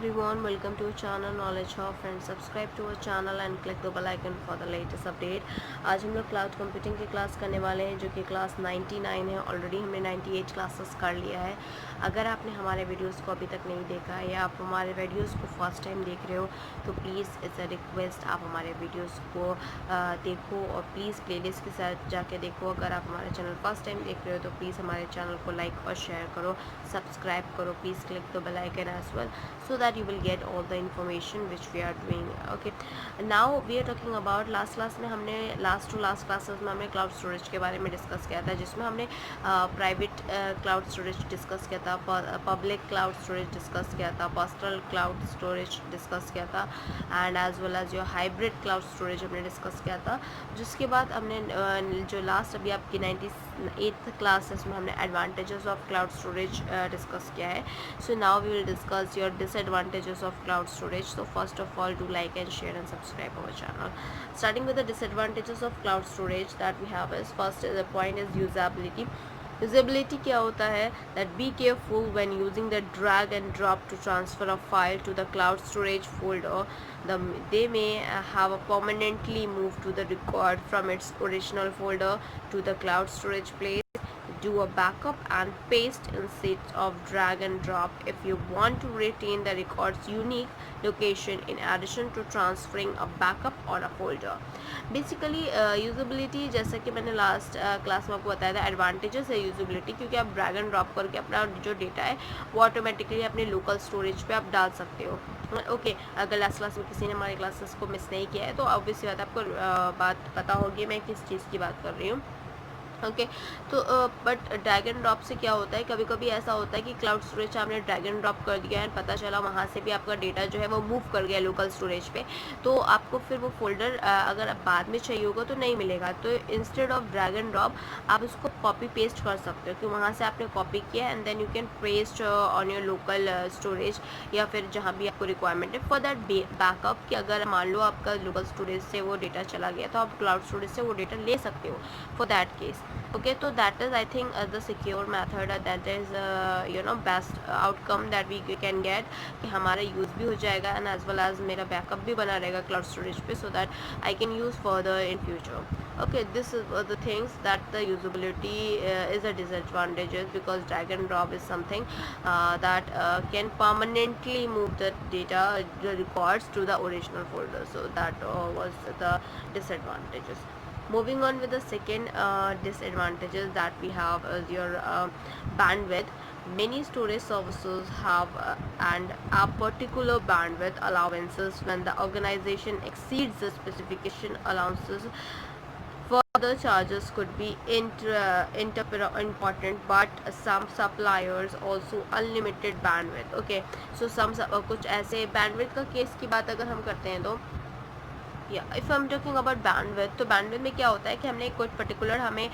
everyone, welcome to our channel Knowledge Hub. Friends, subscribe to our channel and click the bell icon for the latest update. आज हम लोग cloud computing की class करने वाले हैं जो कि क्लास 99 है। ऑलरेडी हमने 98 क्लासेस कर लिया है। अगर आपने हमारे वीडियोस को अभी तक नहीं देखा है या आप हमारे वीडियोस को फर्स्ट टाइम देख रहे हो तो प्लीज़ इट्स अ रिक्वेस्ट आप हमारे वीडियोस को देखो और प्लीज़ प्लेलिस्ट के साथ जाके देखो। अगर आप हमारे चैनल फर्स्ट टाइम देख रहे हो तो प्लीज़ हमारे चैनल को लाइक और शेयर करो, सब्सक्राइब करो, please click the bell icon as well so that you will get all the information which we are doing. Okay, now we are talking about last class में हमने last classes में हमने cloud storage के बारे में discuss किया था, जिसमें हमने प्राइवेट क्लाउड स्टोरेज डिस्कस किया था, पब्लिक क्लाउड स्टोरेज डिस्कस किया था, पर्सनल क्लाउड स्टोरेज डिस्कस किया था एंड एज वेल एज जो हाइब्रिड क्लाउड स्टोरेज हमने डिस्कस किया था। जिसके बाद हमने जो लास्ट अभी आपकी 98th क्लास है उसमें हमने advantages of cloud storage discuss किया है। So now we will discuss your disadvantages of cloud storage. So first of all, do like and share and subscribe our channel. Starting with the disadvantages of cloud storage that we have is first the point is usability. Usability क्या होता है that be careful when using the drag and drop to transfer a file to the cloud storage folder. They may have permanently moved to the record from its original folder to the cloud storage place. Do a backup and paste instead of drag and drop if you want to retain the record's unique location in addition to transferring a backup or a folder. Basically usability जैसा कि मैंने last class में आपको बताया था, advantages है usability क्योंकि आप ड्रैग एंड ड्रॉप करके अपना जो डेटा है वो ऑटोमेटिकली अपने लोकल स्टोरेज पे आप डाल सकते हो। ओके, अगर लास्ट क्लास में किसी ने हमारे क्लासेस को मिस नहीं किया है तो ऑब्वियसली बात आपको बात पता होगी मैं किस चीज़ की बात कर रही हूँ। ओके तो बट ड्रैग एंड ड्रॉप से क्या होता है, कभी कभी ऐसा होता है कि क्लाउड स्टोरेज आपने ड्रैग एंड ड्रॉप कर दिया है, पता चला वहाँ से भी आपका डेटा जो है वो मूव कर गया लोकल स्टोरेज पे, तो आपको फिर वो फोल्डर अगर बाद में चाहिए होगा तो नहीं मिलेगा। तो instead of drag and drop आप उसको कॉपी पेस्ट कर सकते हो कि वहाँ से आपने कॉपी किया and then you can paste on your local storage या फिर जहाँ भी आपको रिक्वायरमेंट है फॉर दैट बैकअप कि अगर मान लो आपका लोकल स्टोरेज से वो डेटा चला गया तो आप क्लाउड स्टोरेज से वो डेटा ले सकते हो फॉर दैट केस। ओके, तो that is I think the secure method, that is best outcome that we can get कि हमारा यूज़ भी हो जाएगा एंड एज वेल एज मेरा बैकअप भी बना रहेगा क्लाउड स्टोरेज पे so that I can use further in future. Okay, this is the things that the usability is a disadvantages because drag and drop is something that can permanently move the data, the records to the original folder. So that was the disadvantages. Moving on with the second disadvantages that we have is your bandwidth. Many storage services have and a particular bandwidth allowances when the organization exceeds the specification allowances. Further charges could be important, but some suppliers also unlimited bandwidth. Okay, so some कुछ ऐसे bandwidth का case की बात अगर हम करते हैं तो या if I am talking about bandwidth, तो बैंडविड्थ में क्या होता है कि हमने कोई पर्टिकुलर हमें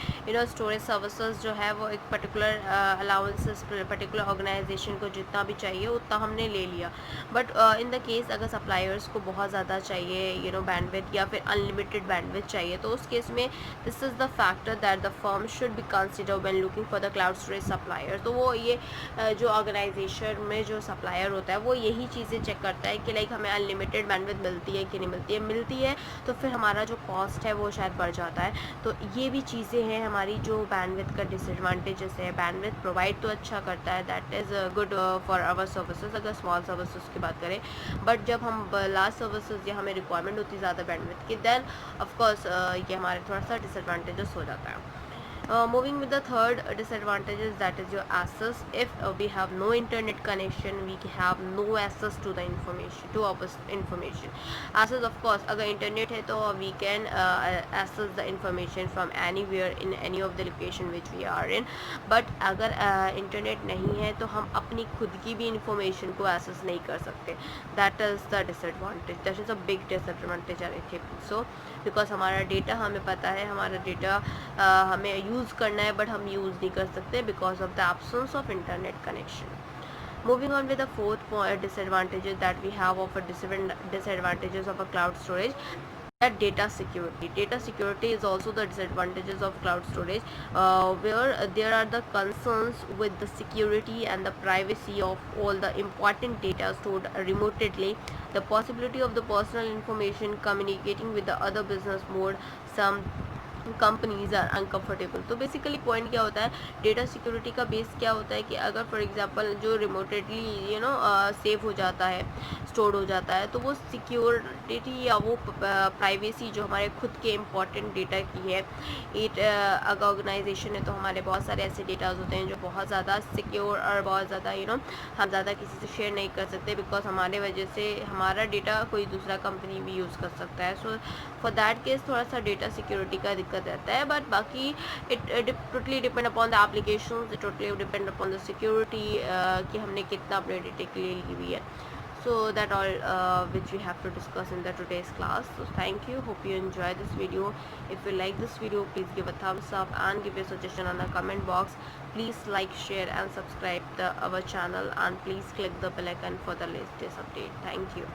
स्टोरेज सर्विसेज जो है वो एक पर्टिकुलर अलाउंसेस पर्टिकुलर ऑर्गेनाइजेशन को जितना भी चाहिए उतना हमने ले लिया। बट इन द केस अगर सप्लायर्स को बहुत ज़्यादा चाहिए बैंडविड्थ या फिर अनलिमिटेड बैंडविड्थ चाहिए तो उस केस में this is the factor that the firm should be consider when looking for the cloud storage supplier. तो वो ये जो ऑर्गेनाइजेशन में जो सप्लायर होता है वो यही चीज़ें चेक करता है कि लाइक हमें अनलिमिटेड बैंडविड्थ मिलती है कि नहीं मिलती है तो फिर हमारा जो कॉस्ट है वो शायद बढ़ जाता है। तो ये भी चीज़ें हैं हमारी जो बैंडविड्थ का डिसएडवांटेजेस है। बैंडविड्थ प्रोवाइड तो अच्छा करता है, that is good for our services अगर स्मॉल सर्विसेज की बात करें, बट जब हम लार्ज सर्विसेज या हमें रिक्वायरमेंट होती है ज़्यादा बैंडविड्थ की देन ऑफकोर्स ये हमारे थोड़ा सा डिसएडवांटेजेस हो जाता है। Moving with the third disadvantages, that is your access. If we have no internet connection, we have no access to the information, to our information. Access, of course, अगर internet है तो we can access the information from anywhere in any of the location which we are in. But अगर internet नहीं है तो हम अपनी खुद की भी information को access नहीं कर सकते. That is the disadvantage. That is a big disadvantage I think so, because हमारा डेटा हमें पता है, हमारा डेटा हमें यूज़ करना है बट हम यूज़ नहीं कर सकते because of the absence of internet connection. Moving on with the fourth point disadvantages that we have of a disadvantages of a cloud storage, that data security is also the disadvantages of cloud storage, where there are the concerns with the security and the privacy of all the important data stored remotely, the possibility of the personal information communicating with the other business mode. Some companies are uncomfortable. तो basically point क्या होता है, data security का base क्या होता है कि अगर फॉर एग्जांपल जो रिमोटेडली सेव हो जाता है, स्टोर्ड हो जाता है, तो वो सिक्योरिटी या वो प्राइवेसी जो हमारे खुद के इम्पॉर्टेंट डेटा की है, अगर ऑर्गेनाइजेशन है तो हमारे बहुत सारे ऐसे डेटाज होते हैं जो बहुत ज़्यादा सिक्योर और बहुत ज़्यादा हम ज़्यादा किसी से शेयर नहीं कर सकते, बिकॉज हमारे वजह से हमारा डेटा कोई दूसरा कंपनी भी यूज़ कर सकता है। सो फॉर दैट केस थोड़ा सा डेटा सिक्योरिटी का दिक्कत रहता है, बट बाकी it totally depend upon the application, it totally depend upon the security कि हमने कितना अपने डेटा के लिए ली हुई है। So that all which we have to discuss in the today's class. So thank you, hope you enjoy this video. If you like this video, please give a thumbs up and give your suggestion on the comment box. Please like, share and subscribe our channel, and please click the bell icon for the latest update. Thank you.